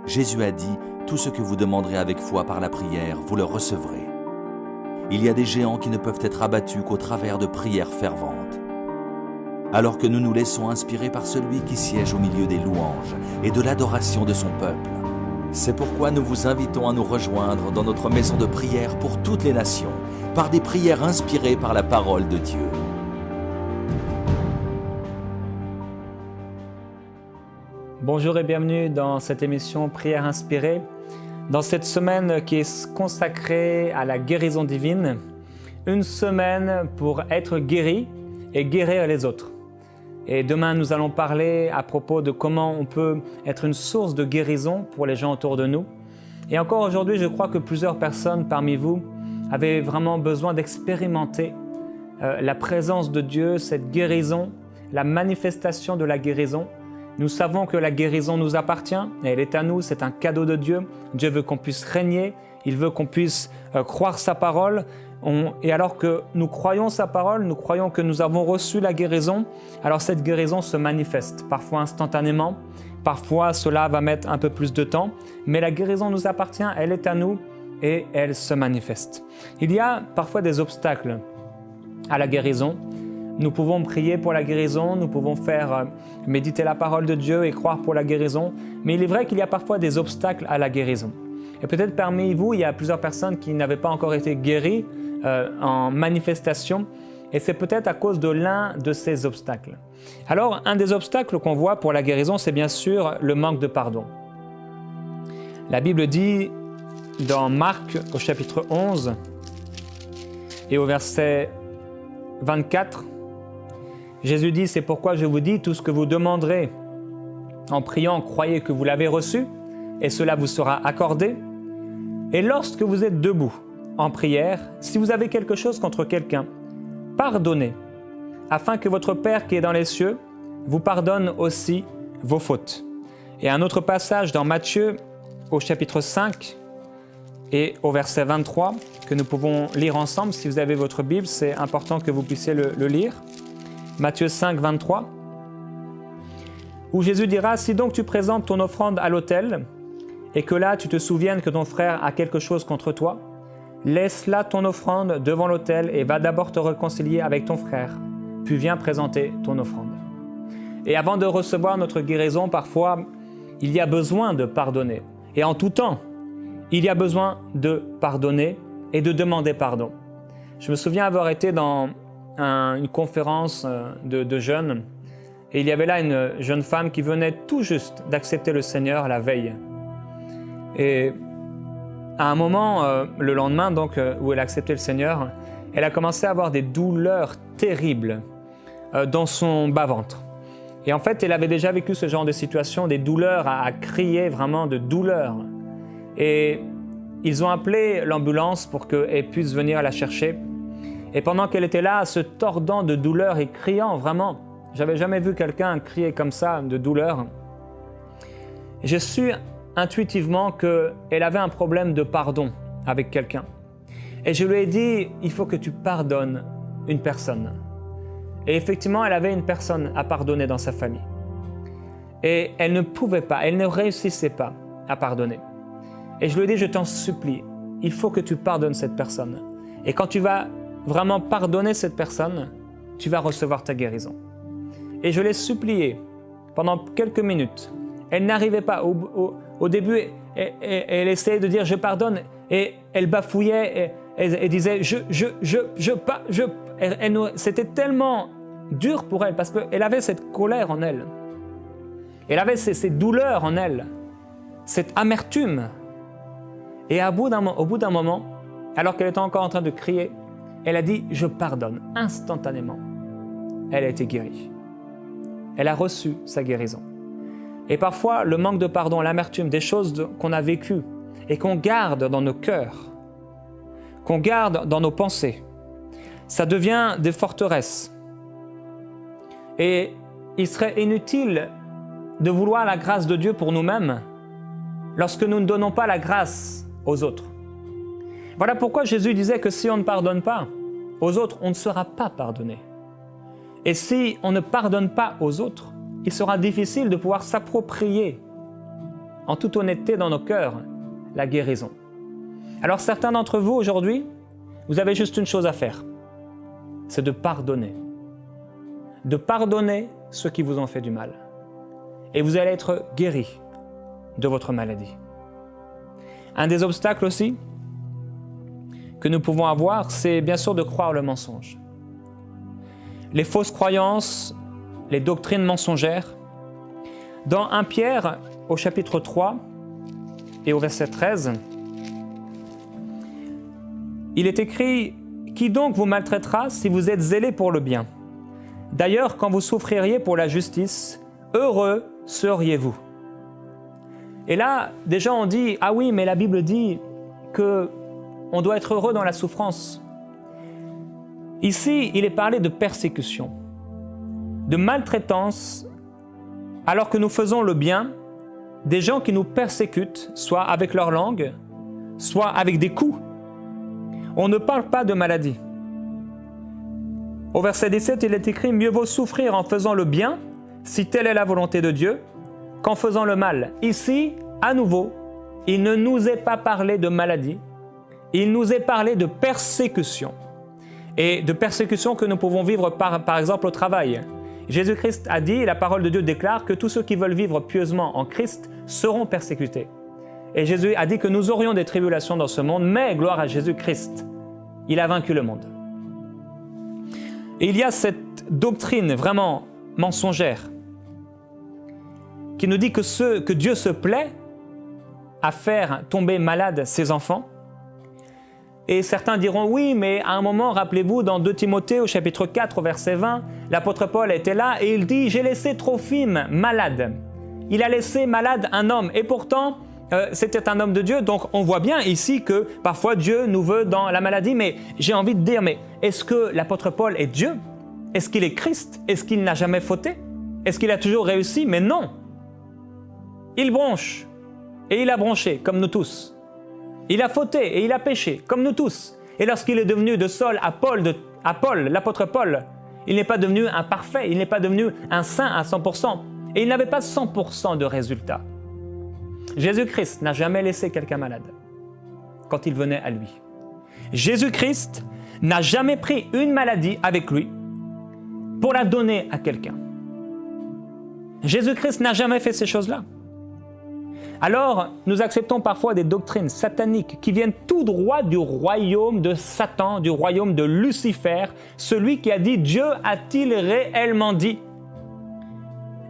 Jésus a dit, tout ce que vous demanderez avec foi par la prière, vous le recevrez. Il y a des géants qui ne peuvent être abattus qu'au travers de prières ferventes. Alors que nous nous laissons inspirer par celui qui siège au milieu des louanges et de l'adoration de son peuple. C'est pourquoi nous vous invitons à nous rejoindre dans notre maison de prière pour toutes les nations, par des prières inspirées par la parole de Dieu. Bonjour et bienvenue dans cette émission Prière inspirée. Dans cette semaine qui est consacrée à la guérison divine, une semaine pour être guéri et guérir les autres. Et demain, nous allons parler à propos de comment on peut être une source de guérison pour les gens autour de nous. Et encore aujourd'hui, je crois que plusieurs personnes parmi vous avaient vraiment besoin d'expérimenter la présence de Dieu, cette guérison, la manifestation de la guérison. Nous savons que la guérison nous appartient, elle est à nous, c'est un cadeau de Dieu. Dieu veut qu'on puisse régner, il veut qu'on puisse croire sa parole. Et alors que nous croyons sa parole, nous croyons que nous avons reçu la guérison, alors cette guérison se manifeste, parfois instantanément, parfois cela va mettre un peu plus de temps, mais la guérison nous appartient, elle est à nous et elle se manifeste. Il y a parfois des obstacles à la guérison. Nous pouvons prier pour la guérison, nous pouvons faire méditer la parole de Dieu et croire pour la guérison, mais il est vrai qu'il y a parfois des obstacles à la guérison. Et peut-être parmi vous, il y a plusieurs personnes qui n'avaient pas encore été guéries en manifestation, et c'est peut-être à cause de l'un de ces obstacles. Alors, un des obstacles qu'on voit pour la guérison, c'est bien sûr le manque de pardon. La Bible dit dans Marc au chapitre 11 et au verset 24, Jésus dit, c'est pourquoi je vous dis, tout ce que vous demanderez en priant, croyez que vous l'avez reçu, et cela vous sera accordé. Et lorsque vous êtes debout en prière, si vous avez quelque chose contre quelqu'un, pardonnez, afin que votre Père qui est dans les cieux vous pardonne aussi vos fautes. Et un autre passage dans Matthieu au chapitre 5 et au verset 23 que nous pouvons lire ensemble. Si vous avez votre Bible, c'est important que vous puissiez le lire. Matthieu 5, 23, où Jésus dira « Si donc tu présentes ton offrande à l'autel, et que là tu te souviennes que ton frère a quelque chose contre toi, laisse là ton offrande devant l'autel et va d'abord te réconcilier avec ton frère, puis viens présenter ton offrande. » Et avant de recevoir notre guérison, parfois, il y a besoin de pardonner. Et en tout temps, il y a besoin de pardonner et de demander pardon. Je me souviens avoir été dans une conférence de jeunes, et il y avait là une jeune femme qui venait tout juste d'accepter le Seigneur la veille. Et à un moment, le lendemain, donc, où elle a accepté le Seigneur, elle a commencé à avoir des douleurs terribles dans son bas-ventre. Et en fait, elle avait déjà vécu ce genre de situation, des douleurs à crier vraiment de douleur. Et ils ont appelé l'ambulance pour qu'elle puisse venir la chercher. Et pendant qu'elle était là, se tordant de douleur et criant vraiment, j'avais jamais vu quelqu'un crier comme ça de douleur. J'ai su intuitivement qu'elle avait un problème de pardon avec quelqu'un. Et je lui ai dit, il faut que tu pardonnes une personne. Et effectivement, elle avait une personne à pardonner dans sa famille. Et elle ne pouvait pas, elle ne réussissait pas à pardonner. Et je lui ai dit, je t'en supplie, il faut que tu pardonnes cette personne. Et quand tu vas vraiment pardonner cette personne, tu vas recevoir ta guérison. Et je l'ai supplié pendant quelques minutes. Elle n'arrivait pas. Au début, elle essayait de dire « je pardonne » et elle bafouillait, elle disait « C'était tellement dur pour elle parce qu'elle avait cette colère en elle. Elle avait ces douleurs en elle, cette amertume. Et au bout d'un moment, alors qu'elle était encore en train de crier, elle a dit « je pardonne » instantanément. Elle a été guérie. Elle a reçu sa guérison. Et parfois, le manque de pardon, l'amertume, des choses qu'on a vécues et qu'on garde dans nos cœurs, qu'on garde dans nos pensées, ça devient des forteresses. Et il serait inutile de vouloir la grâce de Dieu pour nous-mêmes lorsque nous ne donnons pas la grâce aux autres. Voilà pourquoi Jésus disait que si on ne pardonne pas aux autres, on ne sera pas pardonné. Et si on ne pardonne pas aux autres, il sera difficile de pouvoir s'approprier en toute honnêteté dans nos cœurs, la guérison. Alors certains d'entre vous aujourd'hui, vous avez juste une chose à faire, c'est de pardonner. De pardonner ceux qui vous ont fait du mal. Et vous allez être guéris de votre maladie. Un des obstacles aussi que nous pouvons avoir, c'est bien sûr de croire le mensonge. Les fausses croyances, les doctrines mensongères. Dans 1 Pierre, au chapitre 3 et au verset 13, il est écrit « Qui donc vous maltraitera si vous êtes zélés pour le bien ? D'ailleurs, quand vous souffririez pour la justice, heureux seriez-vous. » Et là, des gens ont dit « Ah oui, mais la Bible dit qu'on doit être heureux dans la souffrance. » Ici, il est parlé de persécution, de maltraitance, alors que nous faisons le bien, des gens qui nous persécutent, soit avec leur langue, soit avec des coups. On ne parle pas de maladie. Au verset 17, il est écrit « Mieux vaut souffrir en faisant le bien, si telle est la volonté de Dieu, qu'en faisant le mal. » Ici, à nouveau, il ne nous est pas parlé de maladie, il nous est parlé de persécution. Et de persécution que nous pouvons vivre par exemple au travail. Jésus-Christ a dit, la parole de Dieu déclare que tous ceux qui veulent vivre pieusement en Christ seront persécutés. Et Jésus a dit que nous aurions des tribulations dans ce monde, mais gloire à Jésus-Christ, il a vaincu le monde. Et il y a cette doctrine vraiment mensongère qui nous dit que Dieu se plaît à faire tomber malades ses enfants. Et certains diront, oui, mais à un moment, rappelez-vous, dans 2 Timothée, au chapitre 4, au verset 20, l'apôtre Paul était là et il dit « J'ai laissé Trophime malade ». Il a laissé malade un homme et pourtant, c'était un homme de Dieu. Donc on voit bien ici que parfois Dieu nous veut dans la maladie. Mais j'ai envie de dire, mais est-ce que l'apôtre Paul est Dieu? Est-ce qu'il est Christ? Est-ce qu'il n'a jamais fauté? Est-ce qu'il a toujours réussi? Mais non. Il bronche et il a bronché, comme nous tous. Il a fauté et il a péché, comme nous tous. Et lorsqu'il est devenu de Saul à Paul, l'apôtre Paul, il n'est pas devenu un parfait, il n'est pas devenu un saint à 100%. Et il n'avait pas 100% de résultats. Jésus-Christ n'a jamais laissé quelqu'un malade quand il venait à lui. Jésus-Christ n'a jamais pris une maladie avec lui pour la donner à quelqu'un. Jésus-Christ n'a jamais fait ces choses-là. Alors, nous acceptons parfois des doctrines sataniques qui viennent tout droit du royaume de Satan, du royaume de Lucifer, celui qui a dit « Dieu a-t-il réellement dit ?»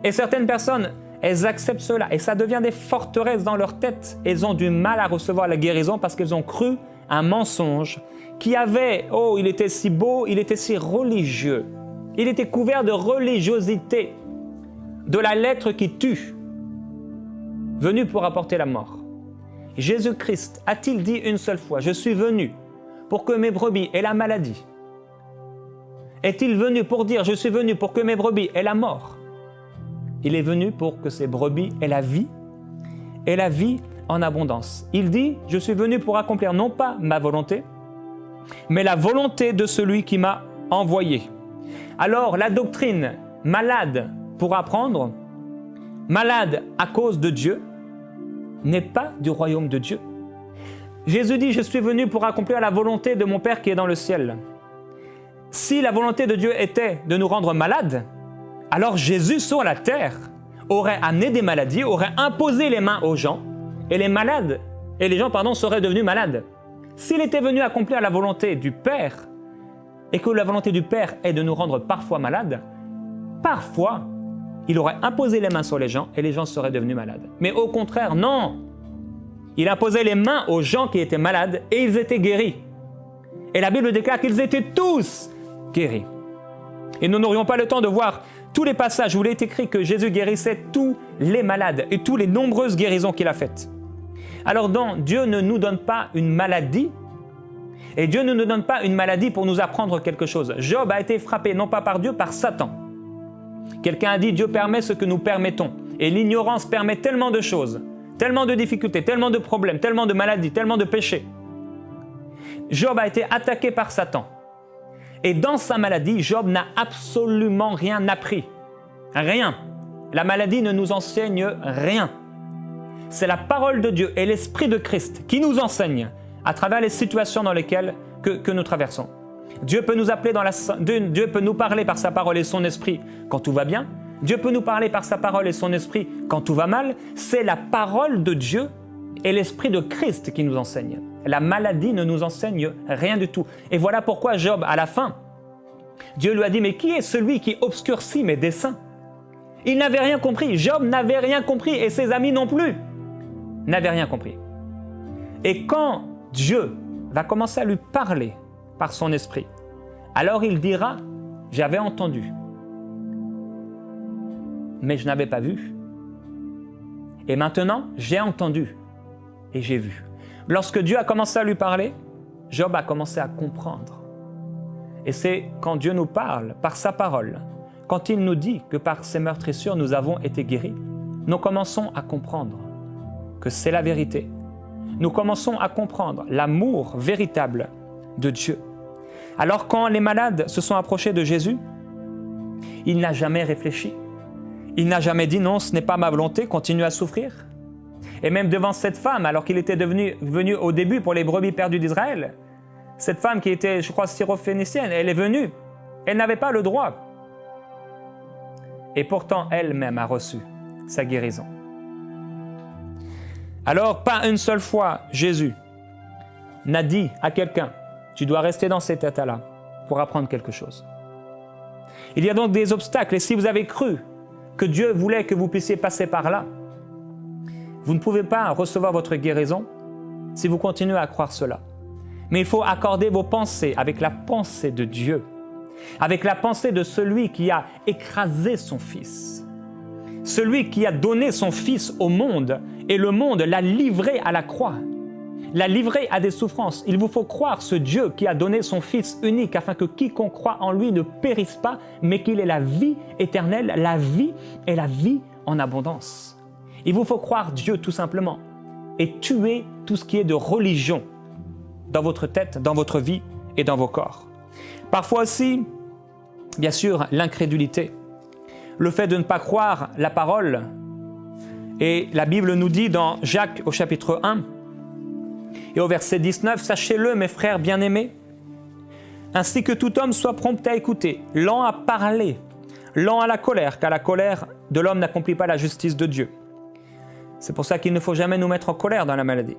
Et certaines personnes, elles acceptent cela et ça devient des forteresses dans leur tête. Elles ont du mal à recevoir la guérison parce qu'elles ont cru un mensonge qui avait, oh, il était si beau, il était si religieux. Il était couvert de religiosité, de la lettre qui tue, venu pour apporter la mort. Jésus-Christ a-t-il dit une seule fois « Je suis venu pour que mes brebis aient la maladie » Est-il venu pour dire « Je suis venu pour que mes brebis aient la mort » Il est venu pour que ces brebis aient la vie en abondance. Il dit « Je suis venu pour accomplir non pas ma volonté, mais la volonté de celui qui m'a envoyé. » Alors la doctrine « malade pour apprendre », malade à cause de Dieu, n'est pas du royaume de Dieu. Jésus dit « Je suis venu pour accomplir la volonté de mon Père qui est dans le ciel ». Si la volonté de Dieu était de nous rendre malades, alors Jésus sur la terre aurait amené des maladies, aurait imposé les mains aux gens, et les gens seraient devenus malades. S'il était venu accomplir la volonté du Père, et que la volonté du Père est de nous rendre parfois malades, parfois, il aurait imposé les mains sur les gens et les gens seraient devenus malades. Mais au contraire, non! Il imposait les mains aux gens qui étaient malades et ils étaient guéris. Et la Bible déclare qu'ils étaient tous guéris. Et nous n'aurions pas le temps de voir tous les passages où il est écrit que Jésus guérissait tous les malades et toutes les nombreuses guérisons qu'il a faites. Alors donc, Dieu ne nous donne pas une maladie et Dieu ne nous donne pas une maladie pour nous apprendre quelque chose. Job a été frappé non pas par Dieu, par Satan. Quelqu'un a dit « Dieu permet ce que nous permettons ». Et l'ignorance permet tellement de choses, tellement de difficultés, tellement de problèmes, tellement de maladies, tellement de péchés. Job a été attaqué par Satan. Et dans sa maladie, Job n'a absolument rien appris. Rien. La maladie ne nous enseigne rien. c'est la parole de Dieu et l'Esprit de Christ qui nous enseignent à travers les situations dans lesquelles que nous traversons. Dieu peut nous appeler Dieu peut nous parler par sa parole et son esprit quand tout va bien. Dieu peut nous parler par sa parole et son esprit quand tout va mal. C'est la parole de Dieu et l'Esprit de Christ qui nous enseignent. La maladie ne nous enseigne rien du tout. Et voilà pourquoi Job, à la fin, Dieu lui a dit « Mais qui est celui qui obscurcit mes desseins ?» Il n'avait rien compris. Job n'avait rien compris et ses amis non plus n'avaient rien compris. Et quand Dieu va commencer à lui parler par son esprit, alors il dira « J'avais entendu, mais je n'avais pas vu. Et maintenant, j'ai entendu et j'ai vu. » Lorsque Dieu a commencé à lui parler, Job a commencé à comprendre. Et c'est quand Dieu nous parle par sa parole, quand il nous dit que par ses meurtrissures nous avons été guéris, nous commençons à comprendre que c'est la vérité. Nous commençons à comprendre l'amour véritable de Dieu. Alors quand les malades se sont approchés de Jésus, il n'a jamais réfléchi. Il n'a jamais dit « Non, ce n'est pas ma volonté, continue à souffrir ». Et même devant cette femme, alors qu'il était venu au début pour les brebis perdues d'Israël, cette femme qui était, je crois, syrophénicienne, elle est venue. Elle n'avait pas le droit. Et pourtant, elle-même a reçu sa guérison. Alors, pas une seule fois, Jésus n'a dit à quelqu'un « Tu dois rester dans cet état-là pour apprendre quelque chose ». Il y a donc des obstacles. Et si vous avez cru que Dieu voulait que vous puissiez passer par là, vous ne pouvez pas recevoir votre guérison si vous continuez à croire cela. Mais il faut accorder vos pensées avec la pensée de Dieu, avec la pensée de celui qui a écrasé son Fils, celui qui a donné son Fils au monde et le monde l'a livré à la croix, l'a livré à des souffrances. Il vous faut croire ce Dieu qui a donné son Fils unique afin que quiconque croit en lui ne périsse pas, mais qu'il ait la vie éternelle, la vie et la vie en abondance. Il vous faut croire Dieu tout simplement et tuer tout ce qui est de religion dans votre tête, dans votre vie et dans vos corps. Parfois aussi, bien sûr, l'incrédulité, le fait de ne pas croire la parole. Et la Bible nous dit dans Jacques au chapitre 1 et au verset 19, « Sachez-le, mes frères bien-aimés, ainsi que tout homme soit prompt à écouter, lent à parler, lent à la colère, car la colère de l'homme n'accomplit pas la justice de Dieu. » C'est pour ça qu'il ne faut jamais nous mettre en colère dans la maladie.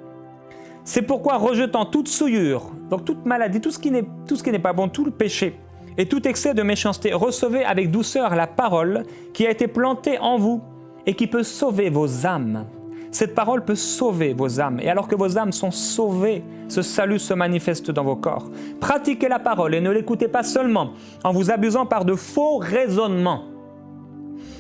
C'est pourquoi, rejetant toute souillure, donc toute maladie, tout ce qui n'est pas bon, tout le péché et tout excès de méchanceté, recevez avec douceur la parole qui a été plantée en vous et qui peut sauver vos âmes. Cette parole peut sauver vos âmes. Et alors que vos âmes sont sauvées, ce salut se manifeste dans vos corps. Pratiquez la parole et ne l'écoutez pas seulement en vous abusant par de faux raisonnements.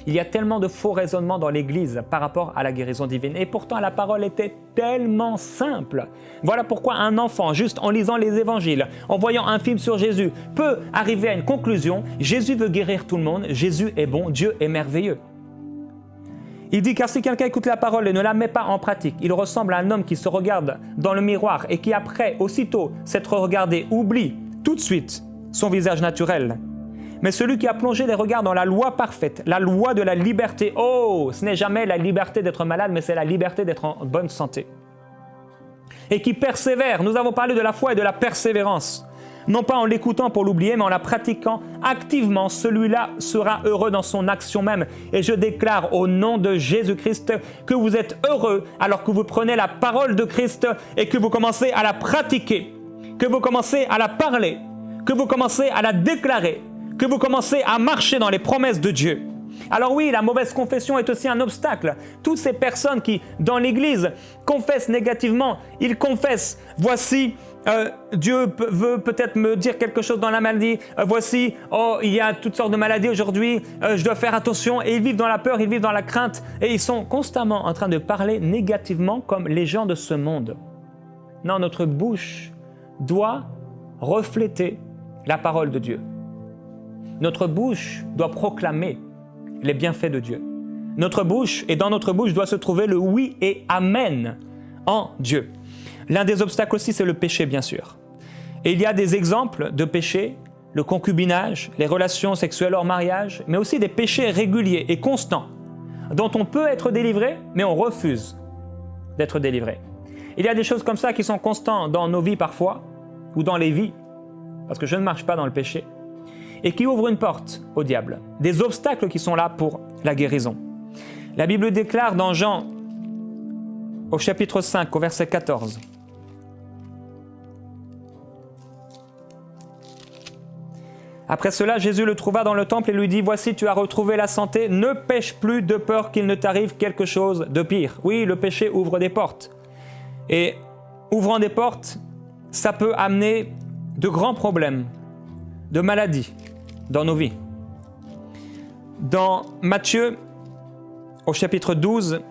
Il y a tellement de faux raisonnements dans l'Église par rapport à la guérison divine. Et pourtant, la parole était tellement simple. Voilà pourquoi un enfant, juste en lisant les évangiles, en voyant un film sur Jésus, peut arriver à une conclusion. Jésus veut guérir tout le monde. Jésus est bon. Dieu est merveilleux. Il dit, car si quelqu'un écoute la parole et ne la met pas en pratique, il ressemble à un homme qui se regarde dans le miroir et qui après, aussitôt s'être regardé, oublie tout de suite son visage naturel. Mais celui qui a plongé les regards dans la loi parfaite, la loi de la liberté, oh, ce n'est jamais la liberté d'être malade, mais c'est la liberté d'être en bonne santé. Et qui persévère, nous avons parlé de la foi et de la persévérance, non pas en l'écoutant pour l'oublier, mais en la pratiquant activement, celui-là sera heureux dans son action même. Et je déclare au nom de Jésus-Christ que vous êtes heureux alors que vous prenez la parole de Christ et que vous commencez à la pratiquer, que vous commencez à la parler, que vous commencez à la déclarer, que vous commencez à marcher dans les promesses de Dieu. Alors oui, la mauvaise confession est aussi un obstacle. Toutes ces personnes qui, dans l'Église, confessent négativement, ils confessent, voici, Dieu veut peut-être me dire quelque chose dans la maladie, voici, oh, il y a toutes sortes de maladies aujourd'hui, je dois faire attention, et ils vivent dans la peur, ils vivent dans la crainte, et ils sont constamment en train de parler négativement comme les gens de ce monde. Non, notre bouche doit refléter la parole de Dieu. Notre bouche doit proclamer les bienfaits de Dieu. Notre bouche, et dans notre bouche doit se trouver le oui et amen en Dieu. L'un des obstacles aussi, c'est le péché, bien sûr. Et il y a des exemples de péchés, le concubinage, les relations sexuelles hors mariage, mais aussi des péchés réguliers et constants, dont on peut être délivré, mais on refuse d'être délivrés. Il y a des choses comme ça qui sont constantes dans nos vies parfois, ou dans les vies, parce que je ne marche pas dans le péché, et qui ouvrent une porte au diable. Des obstacles qui sont là pour la guérison. La Bible déclare dans Jean, au chapitre 5, au verset 14. Après cela, Jésus le trouva dans le temple et lui dit « Voici, tu as retrouvé la santé, ne pêche plus de peur qu'il ne t'arrive quelque chose de pire. » Oui, le péché ouvre des portes. Et ouvrant des portes, ça peut amener de grands problèmes, de maladies dans nos vies. Dans Matthieu, au chapitre 12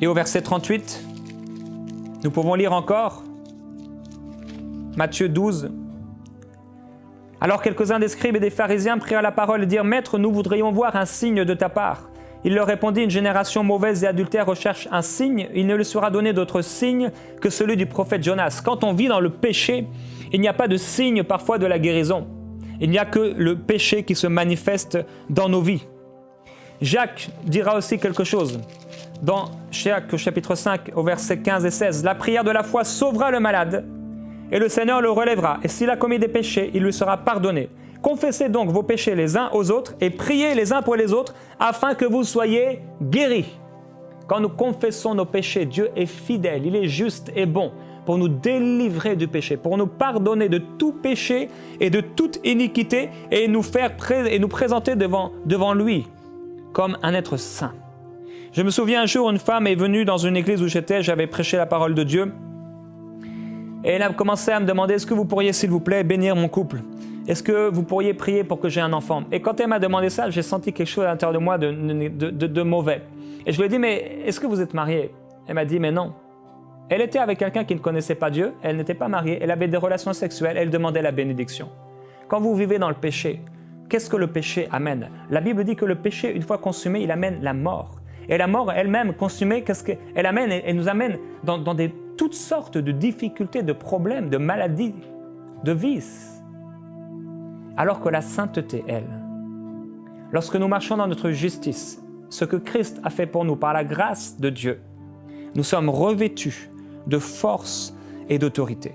et au verset 38, nous pouvons lire encore Matthieu 12. Alors quelques-uns des scribes et des pharisiens prirent la parole et dirent « Maître, nous voudrions voir un signe de ta part. » Il leur répondit « Une génération mauvaise et adultère recherche un signe. Il ne lui sera donné d'autre signe que celui du prophète Jonas. » Quand on vit dans le péché, il n'y a pas de signe parfois de la guérison. Il n'y a que le péché qui se manifeste dans nos vies. Jacques dira aussi quelque chose. Dans Jacques chapitre 5 au verset 15 et 16, « La prière de la foi sauvera le malade et le Seigneur le relèvera. Et s'il a commis des péchés, il lui sera pardonné. Confessez donc vos péchés les uns aux autres et priez les uns pour les autres afin que vous soyez guéris. » Quand nous confessons nos péchés, Dieu est fidèle, il est juste et bon pour nous délivrer du péché, pour nous pardonner de tout péché et de toute iniquité et nous présenter devant lui comme un être saint. Je me souviens un jour, une femme est venue dans une église où j'avais prêché la parole de Dieu et elle a commencé à me demander « Est-ce que vous pourriez, s'il vous plaît, bénir mon couple ? Est-ce que vous pourriez prier pour que j'ai un enfant ?» Et quand elle m'a demandé ça, j'ai senti quelque chose à l'intérieur de moi de mauvais. Et je lui ai dit « Mais est-ce que vous êtes marié ?» Elle m'a dit « Mais non. » Elle était avec quelqu'un qui ne connaissait pas Dieu, elle n'était pas mariée, elle avait des relations sexuelles, elle demandait la bénédiction. Quand vous vivez dans le péché, qu'est-ce que le péché amène ? La Bible dit que le péché, une fois consumé, il amène la mort. Et la mort elle-même consumée, qu'est-ce qu'elle amène ? Elle nous amène dans toutes sortes de difficultés, de problèmes, de maladies, de vices. Alors que la sainteté, elle, lorsque nous marchons dans notre justice, ce que Christ a fait pour nous par la grâce de Dieu, nous sommes revêtus de force et d'autorité.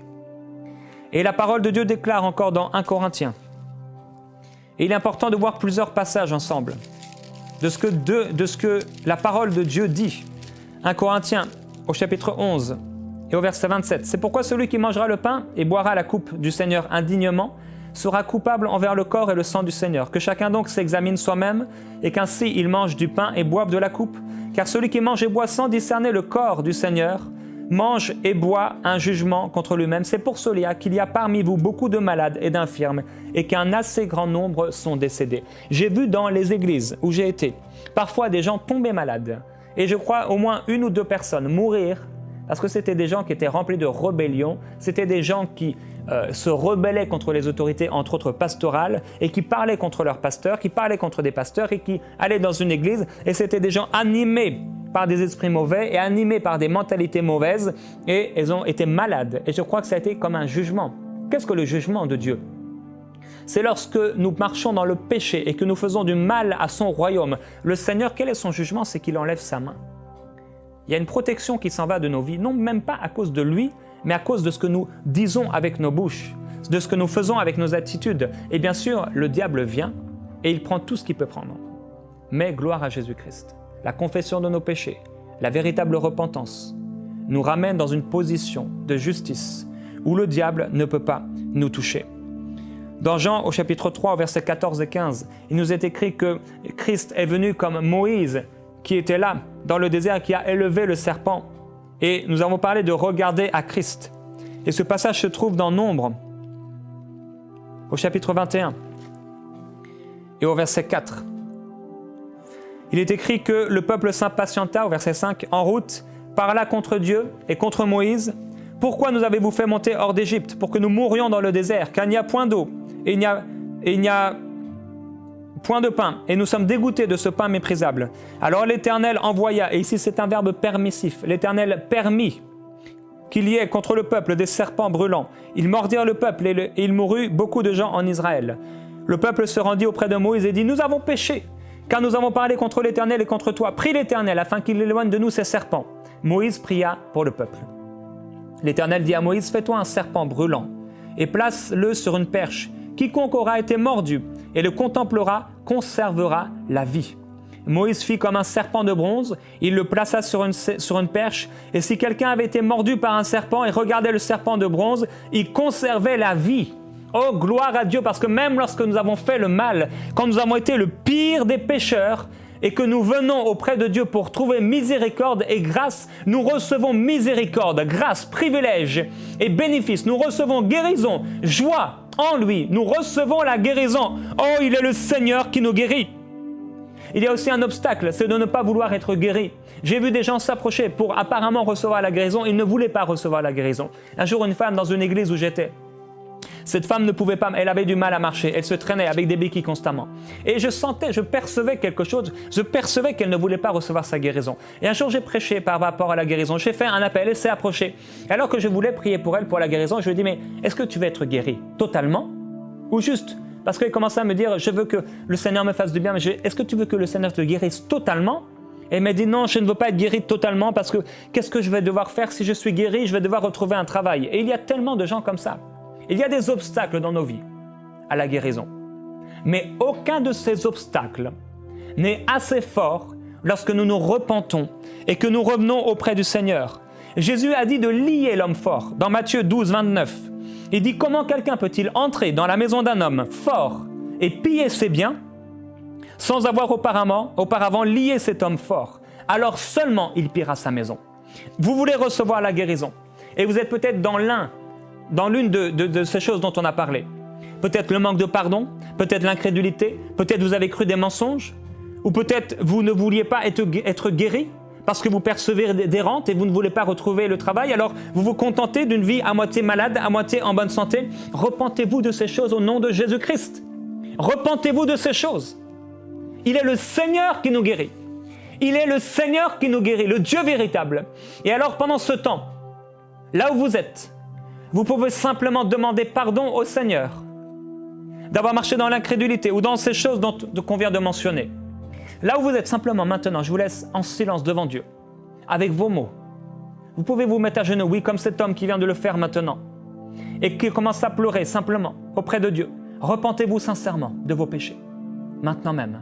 Et la parole de Dieu déclare encore dans 1 Corinthiens. Et il est important de voir plusieurs passages ensemble de ce que la parole de Dieu dit. 1 Corinthiens au chapitre 11 et au verset 27. « C'est pourquoi celui qui mangera le pain et boira la coupe du Seigneur indignement sera coupable envers le corps et le sang du Seigneur. Que chacun donc s'examine soi-même et qu'ainsi il mange du pain et boive de la coupe. Car celui qui mange et boit sans discerner le corps du Seigneur mange et boit un jugement contre lui-même. C'est pour cela qu'il y a parmi vous beaucoup de malades et d'infirmes et qu'un assez grand nombre sont décédés. » J'ai vu dans les églises où j'ai été parfois des gens tomber malades et je crois au moins 1 ou 2 personnes mourir parce que c'était des gens qui étaient remplis de rébellion, c'était des gens qui se rebellaient contre les autorités, entre autres pastorales, et qui parlaient contre leurs pasteurs, qui parlaient contre des pasteurs et qui allaient dans une église et c'était des gens animés par des esprits mauvais et animés par des mentalités mauvaises et ils ont été malades. Et je crois que ça a été comme un jugement. Qu'est-ce que le jugement de Dieu ? C'est lorsque nous marchons dans le péché et que nous faisons du mal à son royaume. Le Seigneur, quel est son jugement ? C'est qu'il enlève sa main. Il y a une protection qui s'en va de nos vies, non même pas à cause de lui, mais à cause de ce que nous disons avec nos bouches, de ce que nous faisons avec nos attitudes. Et bien sûr, le diable vient et il prend tout ce qu'il peut prendre. Mais gloire à Jésus-Christ. La confession de nos péchés, la véritable repentance, nous ramène dans une position de justice où le diable ne peut pas nous toucher. Dans Jean, au chapitre 3, au verset 14 et 15, il nous est écrit que Christ est venu comme Moïse, qui était là, dans le désert, qui a élevé le serpent. Et nous avons parlé de regarder à Christ. Et ce passage se trouve dans Nombre, au chapitre 21, et au verset 4. Il est écrit que le peuple s'impatienta, au verset 5, en route, parla contre Dieu et contre Moïse. « Pourquoi nous avez-vous fait monter hors d'Égypte pour que nous mourions dans le désert, car il n'y a point d'eau et il n'y a point de pain, et nous sommes dégoûtés de ce pain méprisable. » Alors l'Éternel envoya, et ici c'est un verbe permissif, l'Éternel permit qu'il y ait contre le peuple des serpents brûlants. Ils mordirent le peuple et il mourut beaucoup de gens en Israël. Le peuple se rendit auprès de Moïse et dit « Nous avons péché, car nous avons parlé contre l'Éternel et contre toi. Prie l'Éternel afin qu'il éloigne de nous ces serpents. » Moïse pria pour le peuple. L'Éternel dit à Moïse, « Fais-toi un serpent brûlant et place-le sur une perche. Quiconque aura été mordu et le contemplera conservera la vie. » Moïse fit comme un serpent de bronze, il le plaça sur une perche, et si quelqu'un avait été mordu par un serpent et regardait le serpent de bronze, il conservait la vie. Oh, gloire à Dieu, parce que même lorsque nous avons fait le mal, quand nous avons été le pire des pécheurs, et que nous venons auprès de Dieu pour trouver miséricorde et grâce, nous recevons miséricorde, grâce, privilège et bénéfice. Nous recevons guérison, joie en lui. Nous recevons la guérison. Oh, il est le Seigneur qui nous guérit. Il y a aussi un obstacle, c'est de ne pas vouloir être guéri. J'ai vu des gens s'approcher pour apparemment recevoir la guérison. Ils ne voulaient pas recevoir la guérison. Un jour, une femme dans une église où j'étais, cette femme ne pouvait pas, elle avait du mal à marcher, elle se traînait avec des béquilles constamment. Et je percevais quelque chose, je percevais qu'elle ne voulait pas recevoir sa guérison. Et un jour, j'ai prêché par rapport à la guérison, j'ai fait un appel, elle s'est approchée. Alors que je voulais prier pour elle, pour la guérison, je lui ai dit, mais est-ce que tu veux être guéri totalement ou juste? Parce qu'elle commençait à me dire, je veux que le Seigneur me fasse du bien, mais est-ce que tu veux que le Seigneur te guérisse totalement? Et elle m'a dit, non, je ne veux pas être guéri totalement parce que qu'est-ce que je vais devoir faire si je suis guéri? Je vais devoir retrouver un travail. Et il y a tellement de gens comme ça. Il y a des obstacles dans nos vies à la guérison. Mais aucun de ces obstacles n'est assez fort lorsque nous nous repentons et que nous revenons auprès du Seigneur. Jésus a dit de lier l'homme fort dans Matthieu 12, 29. Il dit, comment quelqu'un peut-il entrer dans la maison d'un homme fort et piller ses biens sans avoir auparavant lié cet homme fort? Alors seulement il pillera sa maison. Vous voulez recevoir la guérison et vous êtes peut-être dans l'une de ces choses dont on a parlé. Peut-être le manque de pardon, peut-être l'incrédulité, peut-être vous avez cru des mensonges, ou peut-être vous ne vouliez pas être guéri parce que vous percevez des rentes et vous ne voulez pas retrouver le travail, alors vous vous contentez d'une vie à moitié malade, à moitié en bonne santé. Repentez-vous de ces choses au nom de Jésus-Christ. Repentez-vous de ces choses. Il est le Seigneur qui nous guérit. Il est le Seigneur qui nous guérit, le Dieu véritable. Et alors pendant ce temps, là où vous êtes, vous pouvez simplement demander pardon au Seigneur d'avoir marché dans l'incrédulité ou dans ces choses qu'on vient de mentionner. Là où vous êtes simplement maintenant, je vous laisse en silence devant Dieu, avec vos mots. Vous pouvez vous mettre à genoux, oui, comme cet homme qui vient de le faire maintenant, et qui commence à pleurer simplement auprès de Dieu. Repentez-vous sincèrement de vos péchés, maintenant même.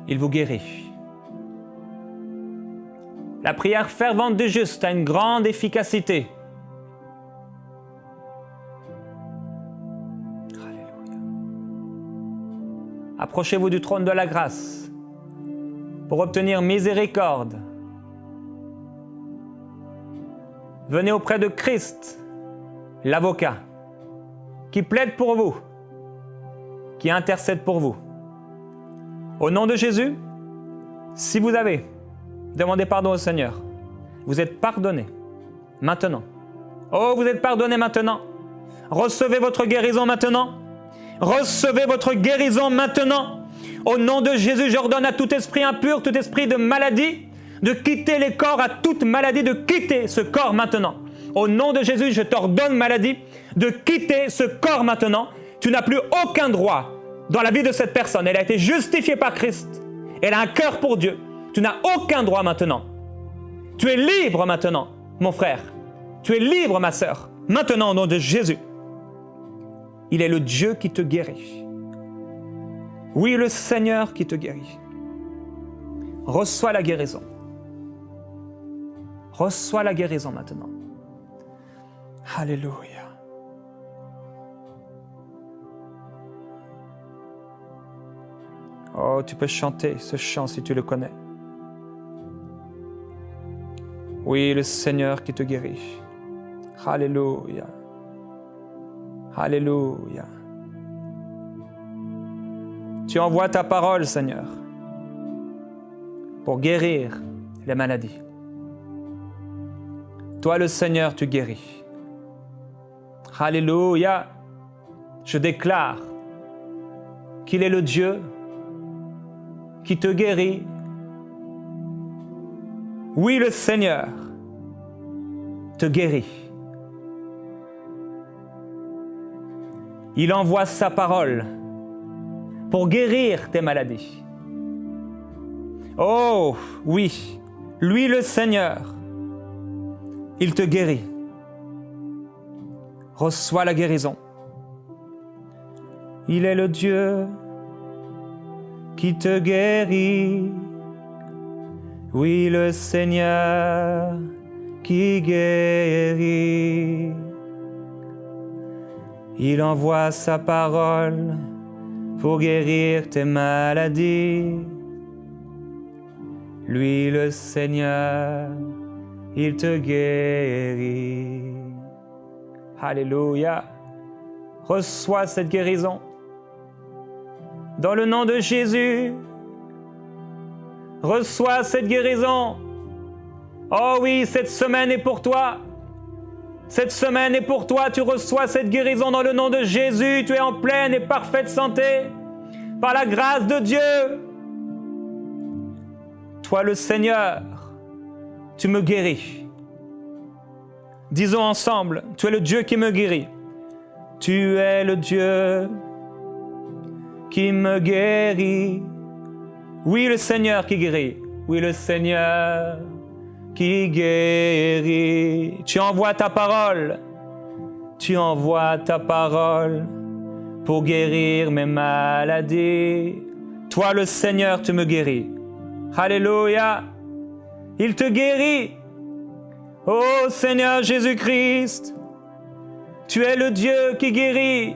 Il vous guérit. La prière fervente du juste a une grande efficacité. Alléluia. Approchez-vous du trône de la grâce pour obtenir miséricorde. Venez auprès de Christ, l'avocat, qui plaide pour vous, qui intercède pour vous. Au nom de Jésus, si vous avez demandé pardon au Seigneur, vous êtes pardonné maintenant. Oh, vous êtes pardonné maintenant. Recevez votre guérison maintenant. Recevez votre guérison maintenant. Au nom de Jésus, j'ordonne à tout esprit impur, tout esprit de maladie, de quitter les corps, à toute maladie, de quitter ce corps maintenant. Au nom de Jésus, je t'ordonne, maladie, de quitter ce corps maintenant. Tu n'as plus aucun droit dans la vie de cette personne. Elle a été justifiée par Christ. Elle a un cœur pour Dieu. Tu n'as aucun droit maintenant. Tu es libre maintenant, mon frère. Tu es libre, ma sœur. Maintenant, au nom de Jésus. Il est le Dieu qui te guérit. Oui, le Seigneur qui te guérit. Reçois la guérison. Reçois la guérison maintenant. Alléluia. Oh, tu peux chanter ce chant si tu le connais. Oui, le Seigneur qui te guérit. Alléluia. Alléluia. Tu envoies ta parole, Seigneur, pour guérir les maladies. Toi, le Seigneur, tu guéris. Alléluia. Je déclare qu'il est le Dieu qui te guérit Oui, le Seigneur te guérit. Il envoie sa parole pour guérir tes maladies. Oh, oui, lui le Seigneur, il te guérit. Reçois la guérison. Il est le Dieu qui te guérit. Oui, le Seigneur qui guérit. Il envoie sa parole pour guérir tes maladies. Lui, le Seigneur, il te guérit. Alléluia. Reçois cette guérison. Dans le nom de Jésus, reçois cette guérison. Oh oui, cette semaine est pour toi. Cette semaine est pour toi. Tu reçois cette guérison dans le nom de Jésus. Tu es en pleine et parfaite santé. Par la grâce de Dieu. Toi, le Seigneur, tu me guéris. Disons ensemble, tu es le Dieu qui me guérit. Tu es le Dieu qui me guérit. Oui, le Seigneur qui guérit. Oui, le Seigneur qui guérit. Tu envoies ta parole. Tu envoies ta parole pour guérir mes maladies. Toi, le Seigneur, tu me guéris. Alléluia. Il te guérit. Ô Seigneur Jésus-Christ, tu es le Dieu qui guérit.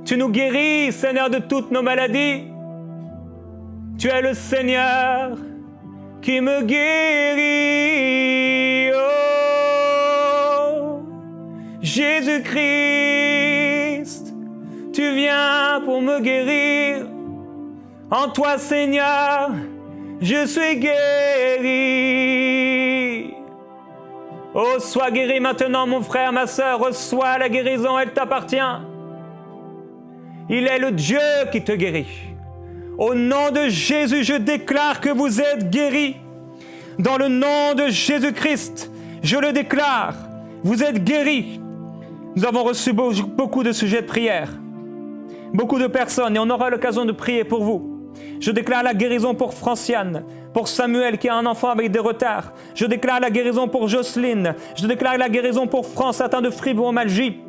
Tu nous guéris, Seigneur, de toutes nos maladies. Tu es le Seigneur qui me guérit. Oh, Jésus-Christ, tu viens pour me guérir. En toi, Seigneur, je suis guéri. Oh, sois guéri maintenant, mon frère, ma sœur. Reçois la guérison, elle t'appartient. Il est le Dieu qui te guérit. Au nom de Jésus, je déclare que vous êtes guéris. Dans le nom de Jésus-Christ, je le déclare. Vous êtes guéris. Nous avons reçu beaucoup de sujets de prière. Beaucoup de personnes, et on aura l'occasion de prier pour vous. Je déclare la guérison pour Franciane, pour Samuel qui a un enfant avec des retards. Je déclare la guérison pour Jocelyne. Je déclare la guérison pour France atteint de fibromyalgie.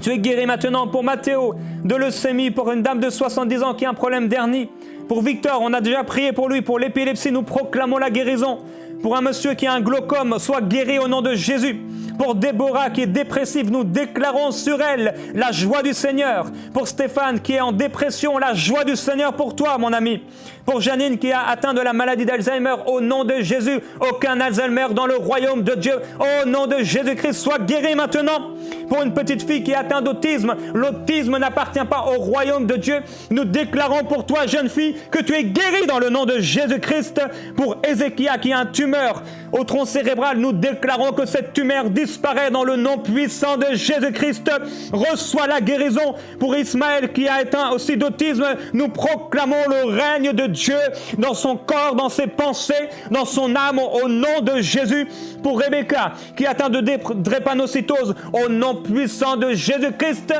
Tu es guéri maintenant pour Mathéo, de leucémie, pour une dame de 70 ans qui a un problème d'hernie. Pour Victor, on a déjà prié pour lui, pour l'épilepsie, nous proclamons la guérison. Pour un monsieur qui a un glaucome, soit guéri au nom de Jésus. Pour Déborah qui est dépressive, nous déclarons sur elle la joie du Seigneur. Pour Stéphane qui est en dépression, la joie du Seigneur pour toi, mon ami. Pour Janine qui a atteint de la maladie d'Alzheimer, au nom de Jésus, aucun Alzheimer dans le royaume de Dieu. Au nom de Jésus-Christ, sois guéri maintenant. Pour une petite fille qui est atteinte d'autisme, l'autisme n'appartient pas au royaume de Dieu. Nous déclarons pour toi, jeune fille, que tu es guérie dans le nom de Jésus-Christ. Pour Ézéchias qui a une tumeur au tronc cérébral, nous déclarons que cette tumeur disparaît dans le nom puissant de Jésus-Christ. Reçois la guérison. Pour Ismaël qui a atteint aussi d'autisme, nous proclamons le règne de Dieu dans son corps, dans ses pensées, dans son âme, au nom de Jésus. Pour Rebecca qui a atteint de drépanocytose, au nom puissant de Jésus-Christ,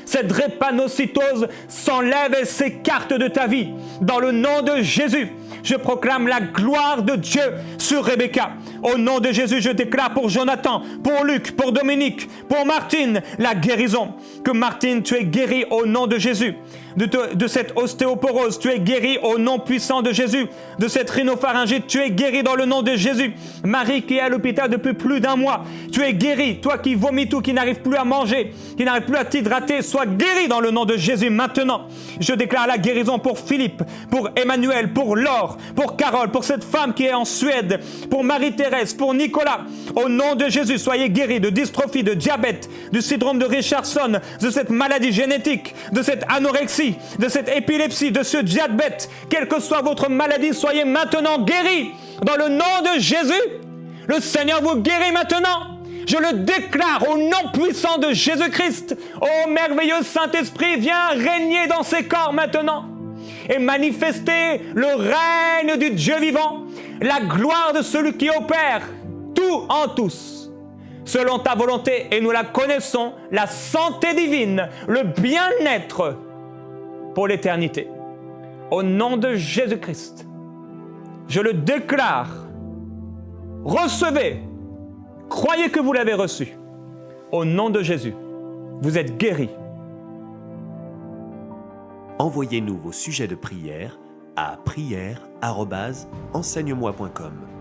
cette drépanocytose s'enlève et s'écarte de ta vie. Dans le nom de Jésus, je proclame la gloire de Dieu sur Rebecca. Au nom de Jésus, je déclare pour Jonathan, pour Luc, pour Dominique, pour Martine, la guérison. Que Martine, tu es guérie au nom de Jésus. De cette ostéoporose, tu es guérie au nom puissant de Jésus. De cette rhinopharyngite, tu es guérie dans le nom de Jésus. Marie qui est à l'hôpital depuis plus d'1 mois, tu es guérie. Toi qui vomis tout, qui n'arrive plus à manger, qui n'arrive plus à t'hydrater, sois guérie dans le nom de Jésus maintenant. Je déclare la guérison pour Philippe, pour Emmanuel, pour Laure, pour Carole, pour cette femme qui est en Suède, pour Marie-Thérèse, pour Nicolas. Au nom de Jésus, soyez guéris de dystrophie, de diabète, du syndrome de Richardson, de cette maladie génétique, de cette anorexie, de cette épilepsie, de ce diabète. Quelle que soit votre maladie, soyez maintenant guéris. Dans le nom de Jésus, le Seigneur vous guérit maintenant. Je le déclare au nom puissant de Jésus-Christ. Ô merveilleux Saint-Esprit, viens régner dans ces corps maintenant. et manifester le règne du Dieu vivant, la gloire de celui qui opère tout en tous, selon ta volonté, et nous la connaissons, la santé divine, le bien-être pour l'éternité. Au nom de Jésus-Christ, je le déclare, recevez, croyez que vous l'avez reçu. Au nom de Jésus, vous êtes guéris. Envoyez-nous vos sujets de prière à prière@enseigne-moi.com.